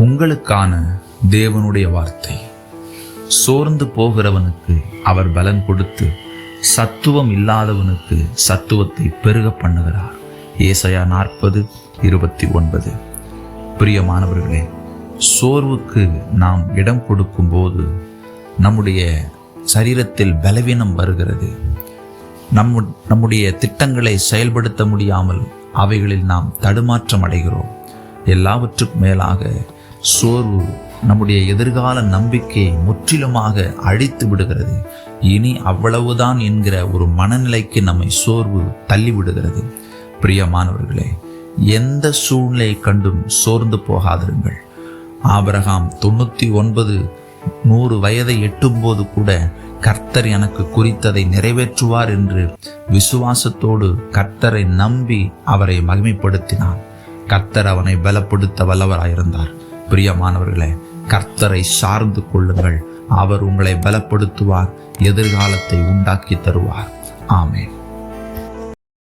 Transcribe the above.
உங்களுக்கான தேவனுடைய வார்த்தை. சோர்ந்து போகிறவனுக்கு அவர் பலன் கொடுத்து சத்துவம் இல்லாதவனுக்கு சத்துவத்தை பெருக பண்ணுகிறார். ஏசாயா 40:29. பிரியமானவர்களே, சோர்வுக்கு நாம் இடம் கொடுக்கும் போது நம்முடைய சரீரத்தில் பலவீனம் வருகிறது. நம்முடைய திட்டங்களை செயல்படுத்த முடியாமல் அவைகளில் நாம் தடுமாற்றம் அடைகிறோம். எல்லாவற்றுக்கும் மேலாக சோர்வு நம்முடைய எதிர்கால நம்பிக்கையை முற்றிலுமாக அழித்து விடுகிறது. இனி அவ்வளவுதான் என்கிற ஒரு மனநிலைக்கு நம்மை சோர்வு தள்ளிவிடுகிறது. பிரியமானவர்களே, எந்த சூழ்நிலையை கண்டும் சோர்ந்து போகாதிருங்கள். ஆபிரகாம் 99-100 வயதை எட்டும்போது கூட கர்த்தர் எனக்கு குறித்ததை நிறைவேற்றுவார் என்று விசுவாசத்தோடு கர்த்தரை நம்பி அவரை மகிமைப்படுத்தினான். கர்த்தர் அவனை பலப்படுத்த வல்லவராயிருந்தார். பிரியமானவர்களே, கர்த்தரை சார்ந்து கொள்ளுங்கள். அவர் உங்களை பலப்படுத்துவார், எதிர்காலத்தை உண்டாக்கி தருவார். ஆமென்.